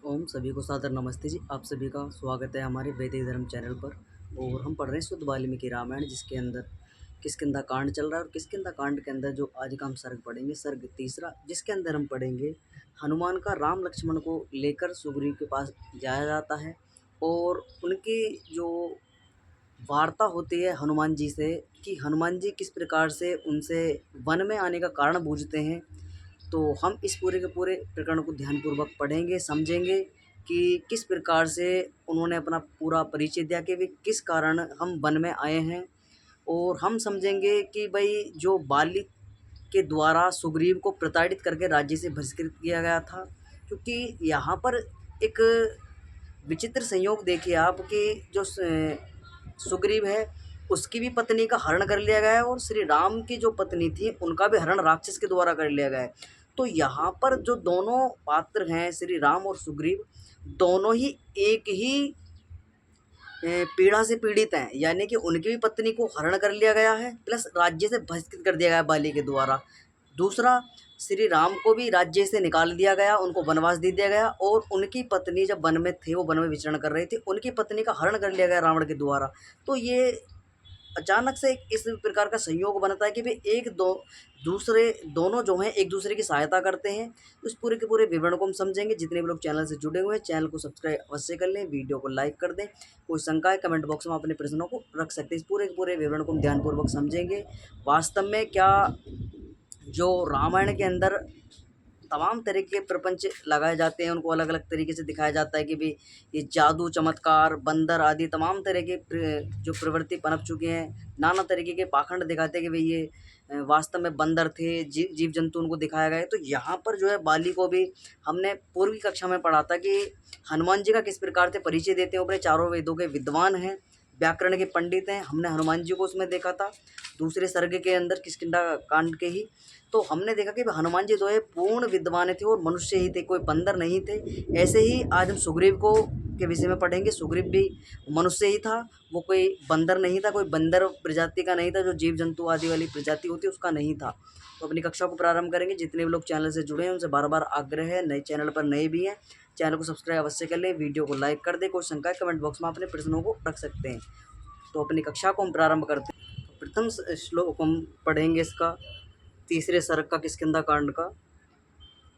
ओम सभी को सादर नमस्ते जी। आप सभी का स्वागत है हमारे वैदिक धर्म चैनल पर। और हम पढ़ रहे हैं शुद्ध वाल्मीकि रामायण, जिसके अंदर किष्किंधा कांड चल रहा है। और किष्किंधा कांड के अंदर जो आज का हम सर्ग पढ़ेंगे, सर्ग तीसरा, जिसके अंदर हम पढ़ेंगे हनुमान का राम लक्ष्मण को लेकर सुग्रीव के पास जाया जाता है। और उनकी जो वार्ता होती है हनुमान जी से, कि हनुमान जी किस प्रकार से उनसे वन में आने का कारण बूझते हैं। तो हम इस पूरे के पूरे प्रकरण को ध्यानपूर्वक पढ़ेंगे, समझेंगे कि किस प्रकार से उन्होंने अपना पूरा परिचय दिया कि वे किस कारण हम वन में आए हैं। और हम समझेंगे कि भाई जो बाली के द्वारा सुग्रीव को प्रताड़ित करके राज्य से बहिष्कृत किया गया था, क्योंकि यहाँ पर एक विचित्र संयोग देखिए आप कि जो सुग्रीव है उसकी भी पत्नी का हरण कर लिया गया है, और श्री राम की जो पत्नी थी उनका भी हरण राक्षस के द्वारा कर लिया गया है। तो यहाँ पर जो दोनों पात्र हैं श्री राम और सुग्रीव, दोनों ही एक ही पीड़ा से पीड़ित हैं, यानी कि उनकी भी पत्नी को हरण कर लिया गया है, प्लस राज्य से बहिष्कृत कर दिया गया बाली के द्वारा। दूसरा, श्री राम को भी राज्य से निकाल दिया गया, उनको वनवास दे दिया गया, और उनकी पत्नी जब वन में थे, वो वन में विचरण कर रहे थे, उनकी पत्नी का हरण कर लिया गया रावण के द्वारा। तो ये अचानक से इस प्रकार का संयोग बनता है कि भाई दोनों जो हैं एक दूसरे की सहायता करते हैं। उस पूरे के पूरे विवरण को हम समझेंगे। जितने भी लोग चैनल से जुड़े हुए हैं, चैनल को सब्सक्राइब अवश्य कर लें, वीडियो को लाइक कर दें। कोई शंका है कमेंट बॉक्स में अपने प्रश्नों को रख सकते हैं। इस पूरे के पूरे विवरण को हम ध्यानपूर्वक समझेंगे। वास्तव में क्या जो रामायण के अंदर तमाम तरह के प्रपंच लगाए जाते हैं, उनको अलग अलग तरीके से दिखाया जाता है कि भाई ये जादू, चमत्कार, बंदर आदि तमाम तरह के जो प्रवृत्ति पनप चुके हैं, नाना तरीके के पाखंड दिखाते हैं कि भाई ये वास्तव में बंदर थे, जीव जंतु उनको दिखाया गया है। तो यहाँ पर जो है बाली को भी हमने पूर्वी कक्षा में पढ़ा था कि हनुमान जी का किस प्रकार से परिचय देते हैं। ऊपर चारों वेदों के विद्वान हैं, व्याकरण के पंडित हैं, हमने हनुमान जी को उसमें देखा था दूसरे सर्ग के अंदर किष्किंधा कांड के ही। तो हमने देखा कि हनुमान जी जो है पूर्ण विद्वान थे और मनुष्य ही थे, कोई बंदर नहीं थे। ऐसे ही आज हम सुग्रीव को के विषय में पढ़ेंगे। सुग्रीव भी मनुष्य ही था, वो कोई बंदर नहीं था, कोई बंदर प्रजाति का नहीं था, जो जीव जंतु आदि वाली प्रजाति होती है उसका नहीं था। तो अपनी कक्षा को प्रारंभ करेंगे। जितने भी लोग चैनल से जुड़े हैं उनसे बार बार आग्रह है, नए चैनल पर नए भी हैं, चैनल को सब्सक्राइब अवश्य कर लें, वीडियो को लाइक कर दें। कोई शंका है कमेंट बॉक्स में अपने प्रश्नों को रख सकते हैं। तो अपनी कक्षा को हम प्रारंभ करते हैं। तो प्रथम श्लोक हम पढ़ेंगे इसका, तीसरे सर्ग का किष्किंधा कांड का।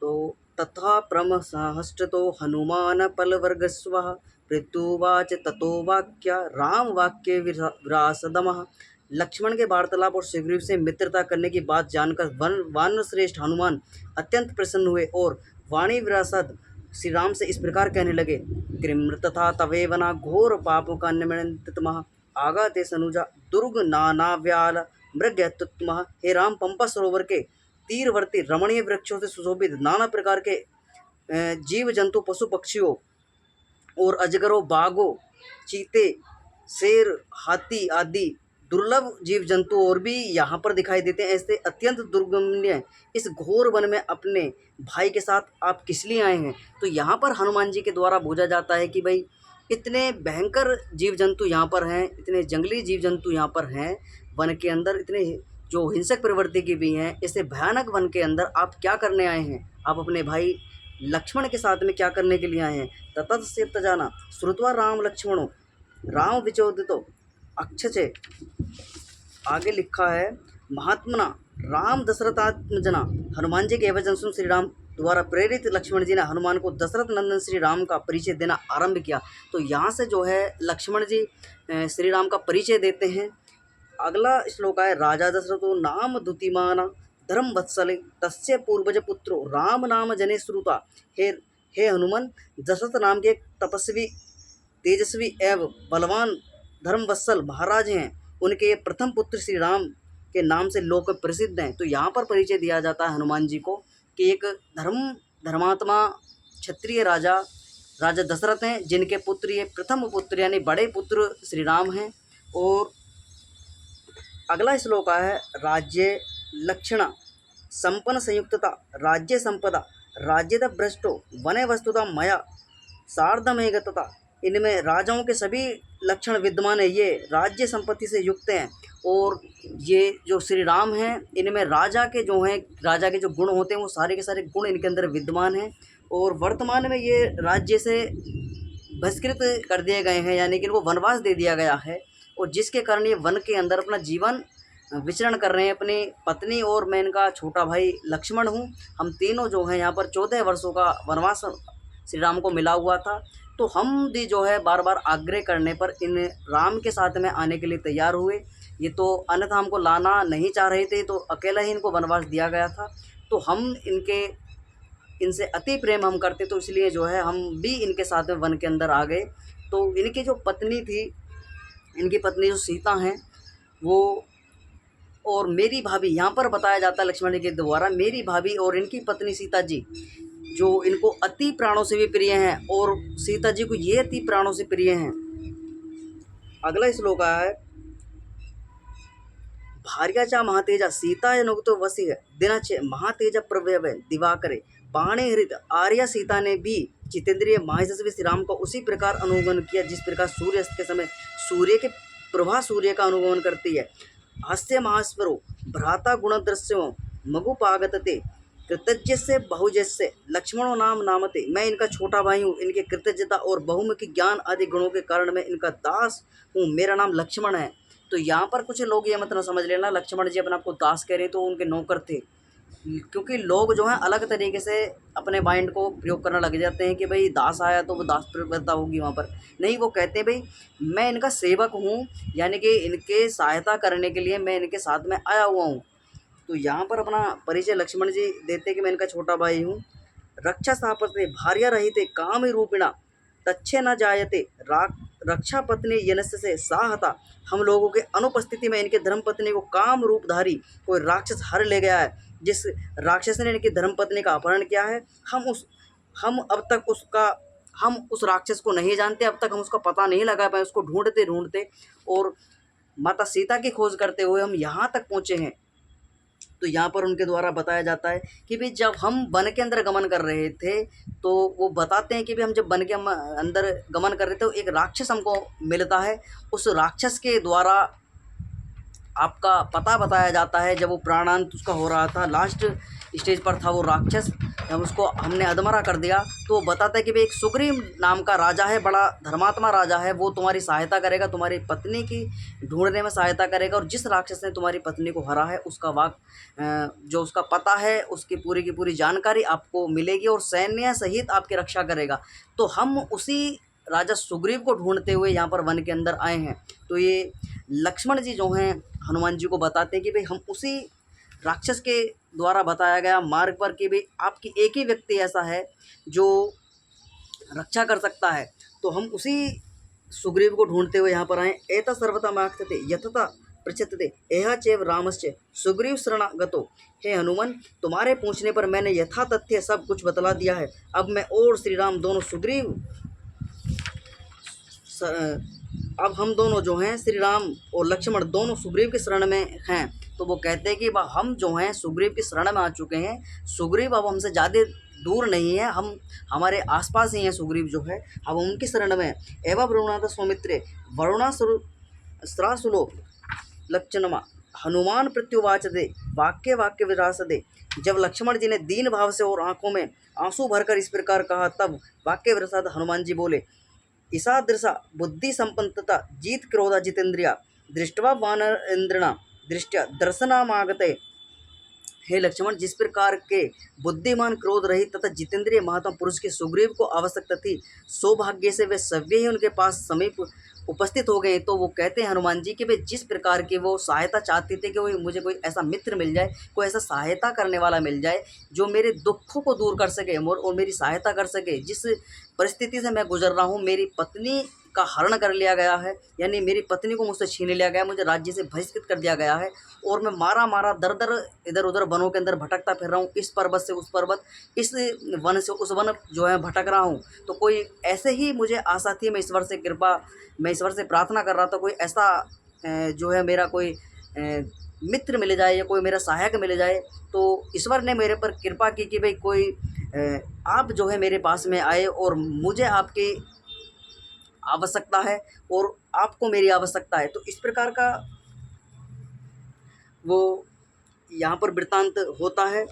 तो तथा प्रमहष्टतो हनुमान पलवर्गस्वः पृथुवाच ततो वाक्य राम वाक्य विरासदमः। लक्ष्मण के वार्तालाप और सुग्रीव से मित्रता करने की बात जानकर वानर श्रेष्ठ हनुमान अत्यंत प्रसन्न हुए और वाणी विरासद श्री राम से इस प्रकार कहने लगे। कृम्र तथा तवेवना घोर पापों का निमंत्रितमः आगाते सनुजा दुर्ग नानाव्याल मृग्यत्तमः। हे राम, पंपा सरोवर के तीरवर्ती रमणीय वृक्षों से सुशोभित नाना प्रकार के जीव जंतु, पशु पक्षियों और अजगरों, बाघों, चीते, शेर, हाथी आदि दुर्लभ जीव जंतु और भी यहाँ पर दिखाई देते हैं। ऐसे अत्यंत दुर्गम्य इस घोर वन में अपने भाई के साथ आप किस लिए आए हैं। तो यहाँ पर हनुमान जी के द्वारा बोझा जाता है कि भाई इतने भयंकर जीव जंतु यहाँ पर हैं, इतने जंगली जीव जंतु यहाँ पर हैं वन के अंदर, इतने जो हिंसक प्रवृत्ति की भी हैं, ऐसे भयानक वन के अंदर आप क्या करने आए हैं। आप अपने भाई लक्ष्मण के साथ में क्या करने के लिए आए हैं। ततः से तजाना श्रुत्वा राम लक्ष्मणों राम विचोदितो अक्षचे। आगे लिखा है महात्मना राम दशरथात्मजना। हनुमान जी के वचन सुन श्री राम द्वारा प्रेरित लक्ष्मण जी ने हनुमान को दशरथ नंदन श्री राम का परिचय देना आरंभ किया। तो यहाँ से जो है लक्ष्मण जी श्री राम का परिचय देते हैं। अगला श्लोक है राजा दशरथो नाम द्युतिमाना धर्म वत्सले तस्य पूर्वज पुत्रो राम नाम जने श्रुता। हे हनुमान, दशरथ नाम के एक तपस्वी, तेजस्वी एवं बलवान धर्मवत्सल महाराज हैं, उनके प्रथम पुत्र श्री राम के नाम से लोक प्रसिद्ध हैं। तो यहाँ पर परिचय दिया जाता है हनुमान जी को कि एक धर्मात्मा क्षत्रिय राजा दशरथ हैं, जिनके पुत्र ये प्रथम पुत्र यानी बड़े पुत्र श्री राम हैं। और अगला श्लोक है राज्य लक्षणा संपन्न संयुक्तता राज्य संपदा राज्यद भ्रष्टो वने वस्तुता मया सार्धमेगतता। इनमें राजाओं के सभी लक्षण विद्यमान है, ये राज्य संपत्ति से युक्त हैं। और ये जो श्री राम हैं, इनमें राजा के जो गुण होते हैं वो सारे के सारे गुण इनके अंदर विद्यमान हैं। और वर्तमान में ये राज्य से बहिष्कृत कर दिए गए हैं, यानी कि इनको वनवास दे दिया गया है। और जिसके कारण ये वन के अंदर अपना जीवन विचरण कर रहे हैं। अपनी पत्नी और मैं इनका छोटा भाई लक्ष्मण हूँ, हम तीनों जो हैं यहाँ पर 14 वर्षों का वनवास श्री राम को मिला हुआ था। तो हम भी जो है बार बार आग्रह करने पर इन राम के साथ में आने के लिए तैयार हुए। ये तो अन्यथा हमको लाना नहीं चाह रहे थे, तो अकेला ही इनको वनवास दिया गया था। तो हम इनसे अति प्रेम हम करते, तो इसलिए जो है हम भी इनके साथ में वन के अंदर आ गए। तो इनकी जो पत्नी थी, इनकी पत्नी जो सीता हैं वो, और मेरी भाभी, यहाँ पर बताया जाता है लक्ष्मण जी के द्वारा, मेरी भाभी और इनकी पत्नी सीता जी जो इनको अति प्राणों से भी प्रिय हैं, और सीता जी को ये अति प्राणों से प्रिय हैं। अगला श्लोक आया है, भार्याचा महातेजा सीता नुक्तो वसी दिनाचे महातेजा प्रवय दिवाकरे पाणे हृत आर्या। सीता ने भी जितेंद्रिय महायशस्वी श्री राम को उसी प्रकार अनुगमन किया जिस प्रकार सूर्यास्त के समय सूर्य के प्रभा सूर्य का अनुगमन करती है। हास्य महास्वरो भ्राता गुणदृश्यो मगुपागतते कृतज्ञ से बहुजस्य लक्ष्मणो नाम नामते। मैं इनका छोटा भाई हूँ, इनके कृतज्ञता और बहुमुखी ज्ञान आदि गुणों के कारण मैं इनका दास हूँ, मेरा नाम लक्ष्मण है। तो यहाँ पर कुछ लोग ये मतलब समझ लेना लक्ष्मण जी अपने आप को दास कह रहे तो उनके नौकर थे, क्योंकि लोग जो हैं अलग तरीके से अपने माइंड को प्रयोग करने लग जाते हैं कि भाई दास आया तो वो दास प्रवृत्ता होगी। वहाँ पर नहीं, वो कहते हैं भाई मैं इनका सेवक हूँ, यानी कि इनके सहायता करने के लिए मैं इनके साथ में आया हुआ हूँ। तो यहाँ पर अपना परिचय लक्ष्मण जी देते कि मैं इनका छोटा भाई हूँ। रक्षा स्थापते भार्या रहिते काम रूपिणा तच्छे न जायते रक्षा पत्नी यनस्य से साहता। हम लोगों के अनुपस्थिति में इनके धर्मपत्नी को काम रूपधारी कोई राक्षस हर ले गया है। जिस राक्षस ने इनकी धर्मपत्नी का अपहरण किया है, हम अब तक उस राक्षस को नहीं जानते, अब तक हम उसका पता नहीं लगा पाए। उसको ढूंढते ढूंढते और माता सीता की खोज करते हुए हम यहाँ तक पहुँचे हैं। तो यहाँ पर उनके द्वारा बताया जाता है कि भाई जब हम वन के अंदर गमन कर रहे थे, तो वो बताते हैं कि भाई हम जब वन के अंदर गमन कर रहे थे तो एक राक्षस हमको मिलता है। उस राक्षस के द्वारा आपका पता बताया जाता है। जब वो प्राणांत उसका हो रहा था, लास्ट स्टेज पर था वो राक्षस, जब उसको हमने अधमरा कर दिया, तो वो बताता है कि भाई एक सुग्रीव नाम का राजा है, बड़ा धर्मात्मा राजा है, वो तुम्हारी सहायता करेगा, तुम्हारी पत्नी की ढूंढने में सहायता करेगा। और जिस राक्षस ने तुम्हारी पत्नी को हरा है उसका जो उसका पता है, उसकी पूरी की पूरी जानकारी आपको मिलेगी और सैन्य सहित आपकी रक्षा करेगा। तो हम उसी राजा सुग्रीव को ढूंढते हुए यहाँ पर वन के अंदर आए हैं। तो ये लक्ष्मण जी जो हैं हनुमान जी को बताते हैं कि भाई हम उसी राक्षस के द्वारा बताया गया मार्ग पर कि भाई आपकी एक ही व्यक्ति ऐसा है जो रक्षा कर सकता है। तो हम उसी सुग्रीव को ढूंढते हुए यहाँ पर आए। एता सर्वथा माक्षते यथता प्रचतते एह चैव रामश्च सुग्रीव शरणागतो। हे हनुमान, तुम्हारे पूछने पर मैंने यथा तथ्य सब कुछ बतला दिया है। अब मैं और श्री राम दोनों अब हम दोनों जो हैं श्री राम और लक्ष्मण दोनों सुग्रीव की शरण में हैं। तो वो कहते हैं कि हम जो हैं सुग्रीव की शरण में आ चुके हैं। सुग्रीव अब हमसे ज़्यादा दूर नहीं है, हम हमारे आसपास ही हैं सुग्रीव जो है, अब उनकी शरण में। एवं वरुणाथ सौमित्रे वरुणासुरासुलो लक्षणमा हनुमान प्रत्युवाच दे वाक्य वाक्य विरास दे। जब लक्ष्मण जी ने दीन भाव से और आंखों में आंसू भरकर इस प्रकार कहा, तब वाक्य विरसाद हनुमान जी बोले, ईसादृशा बुद्धि संपन्नता जीत क्रोधा जितेंद्रिया दृष्टवा वानरेंद्रिणा दृष्टिया दर्शनामागते। हे लक्ष्मण, जिस प्रकार के बुद्धिमान क्रोध रहित तथा जितेंद्रिय महात्मा पुरुष के सुग्रीव को आवश्यकता थी, सौभाग्य से वे सभी ही उनके पास समीप उपस्थित हो गए। तो वो कहते हैं हनुमान जी कि वे जिस प्रकार की वो सहायता चाहते थे कि वो मुझे कोई ऐसा मित्र मिल जाए, कोई ऐसा सहायता करने वाला मिल जाए जो मेरे दुखों को दूर कर सके और मेरी सहायता कर सके। जिस परिस्थिति से मैं गुजर रहा हूँ, मेरी पत्नी का हरण कर लिया गया है, यानी मेरी पत्नी को मुझसे छीन लिया गया, मुझे राज्य से बहिष्कृत कर दिया गया है और मैं मारा दर दर इधर उधर वनों के अंदर भटकता फिर रहा हूँ, इस पर्वत से उस पर्वत, इस वन से उस वन जो है भटक रहा हूँ। तो कोई ऐसे ही मुझे आशा थी, मैं ईश्वर से प्रार्थना कर रहा था कोई ऐसा जो है मेरा कोई मित्र मिल जाए या कोई मेरा सहायक मिल जाए। तो ईश्वर ने मेरे पर कृपा की कि भाई कोई आप जो है मेरे पास में आए और मुझे आपकी आवश्यकता है और आपको मेरी आवश्यकता है। तो इस प्रकार का वो यहाँ पर वृत्तांत होता है।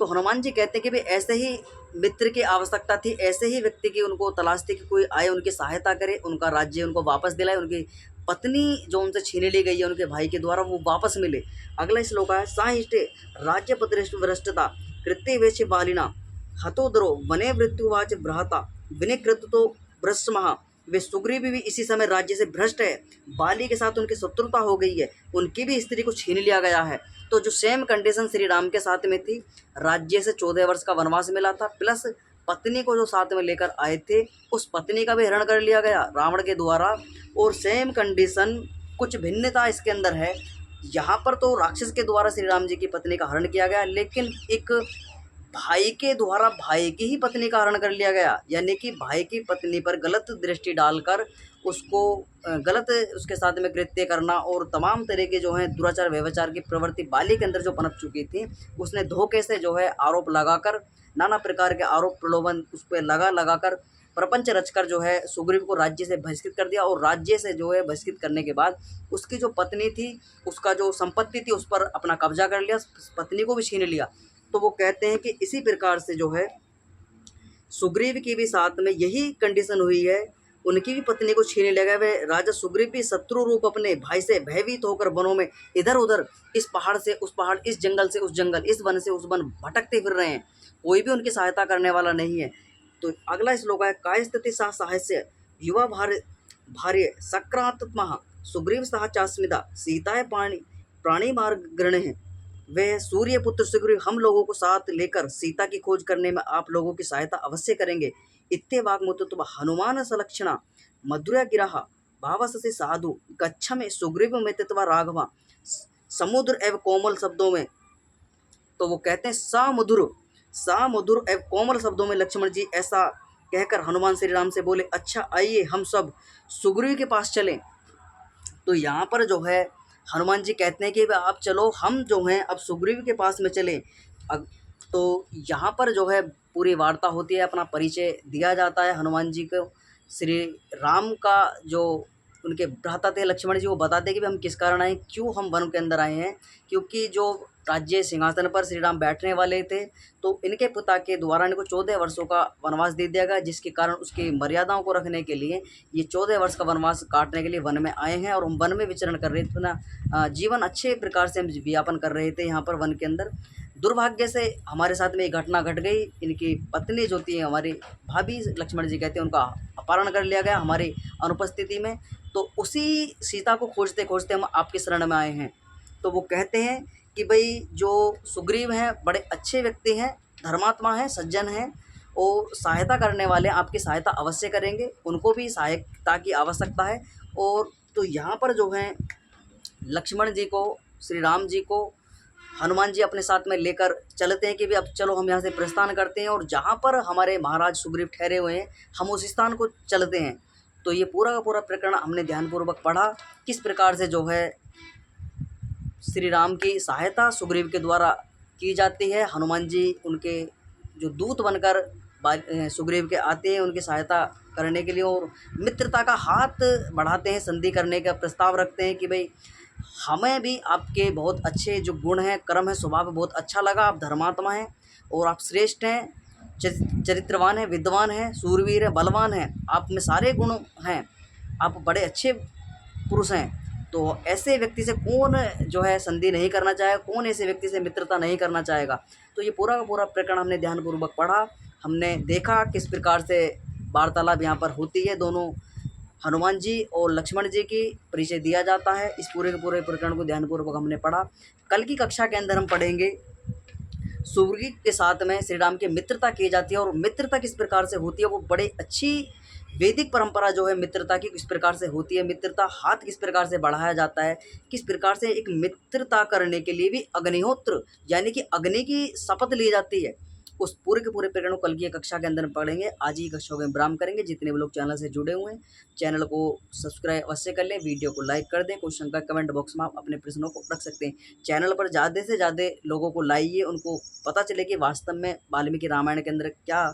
तो हनुमान जी कहते हैं कि भाई ऐसे ही मित्र की आवश्यकता थी, ऐसे ही व्यक्ति की उनको तलाश थी कि कोई आए उनकी सहायता करे, उनका राज्य उनको वापस दिलाए, उनकी पत्नी जो उनसे छीन ली गई है उनके भाई के द्वारा वो वापस मिले। अगला श्लोक है साहिष्टे राज्य भ्रष्टता कृत्य वेश बालिना हतोदरो वने मृत्युवाच भ्राता विनिकृत तो भ्रष्टमहा। वे सुग्रीव भी इसी समय राज्य से भ्रष्ट है, बाली के साथ उनकी शत्रुता हो गई है, उनकी भी स्त्री को छीन लिया गया है। तो जो सेम कंडीशन श्री राम के साथ में थी, राज्य से 14 वर्ष का वनवास मिला था, प्लस पत्नी को जो साथ में लेकर आए थे उस पत्नी का भी हरण कर लिया गया रावण के द्वारा। और सेम कंडीशन, कुछ भिन्नता इसके अंदर है। यहाँ पर तो राक्षस के द्वारा श्री राम जी की पत्नी का हरण किया गया, लेकिन एक भाई के द्वारा भाई की ही पत्नी का हरण कर लिया गया, यानी कि भाई की पत्नी पर गलत दृष्टि डालकर उसको गलत उसके साथ में कृत्य करना और तमाम तरह के जो हैं दुराचार व्यभिचार की प्रवृत्ति बाली के अंदर जो पनप चुकी थी, उसने धोखे से जो है आरोप लगाकर, नाना प्रकार के आरोप प्रलोभन उस पर लगा कर प्रपंच रचकर जो है सुग्रीव को राज्य से बहिष्कृत कर दिया। और राज्य से जो है बहिष्कृत करने के बाद उसकी जो पत्नी थी, उसका जो संपत्ति थी उस पर अपना कब्जा कर लिया, पत्नी को भी छीन लिया। तो वो कहते हैं कि इसी प्रकार से जो है सुग्रीव की भी साथ में यही कंडीशन हुई है, उनकी भी पत्नी को छीन लिया गया। वे राजा सुग्रीव भी शत्रु रूप अपने भाई से भयभीत होकर वनों में इधर उधर, इस पहाड़ से उस पहाड़, इस जंगल से उस जंगल, इस वन से उस वन भटकते फिर रहे हैं, कोई भी उनकी सहायता करने वाला नहीं है। तो अगला श्लोक है काय स्थिति सा साहस्य युवा भार्य सक्रात्मा सुग्रीव सह चास्मिता सीताय प्राणी मार्ग ग्रहण है। वह सूर्यपुत्र सुग्रीव हम लोगों को साथ लेकर सीता की खोज करने में आप लोगों की सहायता अवश्य करेंगे। इत्यवाग्मुतुत्व हनुमान सलक्षणा मधुरा गिरा भावसि साधु गच्छमे सुग्रीव मित्वा राघवा। समुद्र एवं कोमल शब्दों में, तो वो कहते हैं सा मधुर एवं कोमल शब्दों में लक्ष्मण जी ऐसा कहकर हनुमान श्री राम से बोले, अच्छा आइए हम सब सुग्रीव के पास चलें। तो यहाँ पर जो है हनुमान जी कहते हैं कि आप चलो, हम जो हैं अब सुग्रीव के पास में चलें। तो यहाँ पर जो है पूरी वार्ता होती है, अपना परिचय दिया जाता है हनुमान जी को। श्री राम का जो उनके भ्राता थे लक्ष्मण जी, वो बताते हैं कि हम किस कारण आए, क्यों हम वन के अंदर आए हैं। क्योंकि जो राज्य सिंहासन पर श्री राम बैठने वाले थे, तो इनके पिता के द्वारा इनको 14 वर्षों का वनवास दे दिया गया, जिसके कारण उसकी मर्यादाओं को रखने के लिए ये 14 वर्ष का वनवास काटने के लिए वन में आए हैं। और हम वन में विचरण कर रहे थे ना, जीवन अच्छे प्रकार से हम व्यापन कर रहे थे यहाँ पर वन के अंदर। दुर्भाग्य से हमारे साथ में एक घटना घट गई, इनकी पत्नी जो थी हमारी भाभी, लक्ष्मण जी कहते हैं, उनका अपहरण कर लिया गया हमारी अनुपस्थिति में। तो उसी सीता को खोजते खोजते हम आपकी शरण में आए हैं। तो वो कहते हैं कि भाई जो सुग्रीव हैं बड़े अच्छे व्यक्ति हैं, धर्मात्मा हैं, सज्जन हैं और सहायता करने वाले, आपकी सहायता अवश्य करेंगे, उनको भी सहायता की आवश्यकता है। और तो यहाँ पर जो है लक्ष्मण जी को, श्री राम जी को हनुमान जी अपने साथ में लेकर चलते हैं कि भी अब चलो हम यहाँ से प्रस्थान करते हैं और जहाँ पर हमारे महाराज सुग्रीव ठहरे हुए हैं हम उस स्थान को चलते हैं। तो ये पूरा का पूरा प्रकरण हमने ध्यानपूर्वक पढ़ा, किस प्रकार से जो है श्री राम की सहायता सुग्रीव के द्वारा की जाती है। हनुमान जी उनके जो दूत बनकर सुग्रीव के आते हैं उनकी सहायता करने के लिए, और मित्रता का हाथ बढ़ाते हैं, संधि करने का प्रस्ताव रखते हैं कि भाई हमें भी आपके बहुत अच्छे जो गुण हैं, कर्म है, स्वभाव बहुत अच्छा लगा, आप धर्मात्मा हैं और आप श्रेष्ठ हैं, चरित्रवान हैं, विद्वान हैं, सूरवीर हैं, बलवान हैं, आप में सारे गुण हैं, आप बड़े अच्छे पुरुष हैं। तो ऐसे व्यक्ति से कौन जो है संधि नहीं करना चाहेगा, कौन ऐसे व्यक्ति से मित्रता नहीं करना चाहेगा। तो ये पूरा का पूरा प्रकरण हमने ध्यानपूर्वक पढ़ा, हमने देखा किस प्रकार से वार्तालाप यहाँ पर होती है, दोनों हनुमान जी और लक्ष्मण जी की परिचय दिया जाता है। इस पूरे के पूरे प्रकरण को ध्यानपूर्वक हमने पढ़ा। कल की कक्षा के अंदर हम पढ़ेंगे सुग्रीव के साथ में श्री राम की मित्रता की जाती है और मित्रता किस प्रकार से होती है, वो बड़े अच्छी वैदिक परंपरा जो है मित्रता की किस प्रकार से होती है, मित्रता हाथ किस प्रकार से बढ़ाया जाता है, किस प्रकार से एक मित्रता करने के लिए भी अग्निहोत्र यानी कि अग्नि की शपथ ली जाती है। उस पूरे के पूरे प्रकरण को कल की कक्षा के अंदर पढ़ेंगे। आज ही कक्षा में विराम करेंगे। जितने भी लोग चैनल से जुड़े हुए हैं चैनल को सब्सक्राइब अवश्य कर लें, वीडियो को लाइक कर दें। क्वेश्चन का कमेंट बॉक्स में आप अपने प्रश्नों को रख सकते हैं। चैनल पर ज़्यादा से ज़्यादा लोगों को लाइए, उनको पता चले कि वास्तव में वाल्मीकि रामायण के अंदर क्या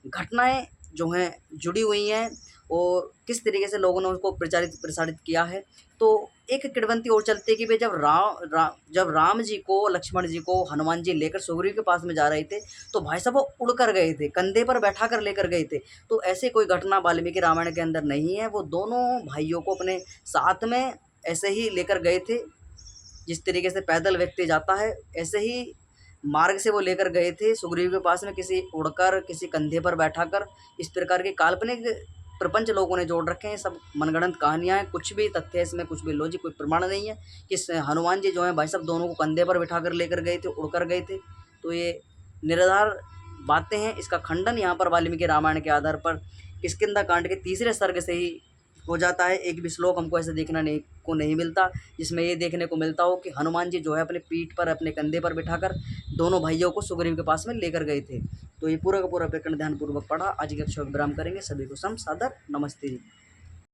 घटनाएँ जो हैं जुड़ी हुई हैं और किस तरीके से लोगों ने उसको प्रसारित किया है। तो एक किंवदंती और चलती है कि भाई जब राम जी को, लक्ष्मण जी को हनुमान जी लेकर सुग्रीव के पास में जा रहे थे, तो भाई साहब वो उड़ कर गए थे, कंधे पर बैठा कर लेकर गए थे। तो ऐसे कोई घटना वाल्मीकि रामायण के अंदर नहीं है। वो दोनों भाइयों को अपने साथ में ऐसे ही लेकर गए थे, जिस तरीके से पैदल व्यक्ति जाता है ऐसे ही मार्ग से वो लेकर गए थे सुग्रीव के पास में, किसी उड़कर, किसी कंधे पर बैठाकर। इस प्रकार के काल्पनिक प्रपंच लोगों ने जोड़ रखे हैं, सब मनगढ़ंत कहानियाँ हैं, कुछ भी तथ्य है इसमें, कुछ भी लॉजिक, कोई प्रमाण नहीं है कि हनुमान जी जो हैं भाई साहब दोनों को कंधे पर बिठाकर लेकर गए थे, उड़कर गए थे। तो ये निराधार बातें हैं। इसका खंडन यहाँ पर वाल्मीकि रामायण के आधार पर किष्किंधा कांड के 3रे सर्ग से ही हो जाता है। एक भी श्लोक हमको ऐसे देखना नहीं मिलता जिसमें ये देखने को मिलता हो कि हनुमान जी जो है अपने पीठ पर, अपने कंधे पर बिठाकर दोनों भाइयों को सुग्रीव के पास में लेकर गए थे। तो ये पूरा का पूरा प्रकरण ध्यानपूर्वक पढ़ा। आज की कक्षा को विराम करेंगे। सभी को सम सादर नमस्ते जी।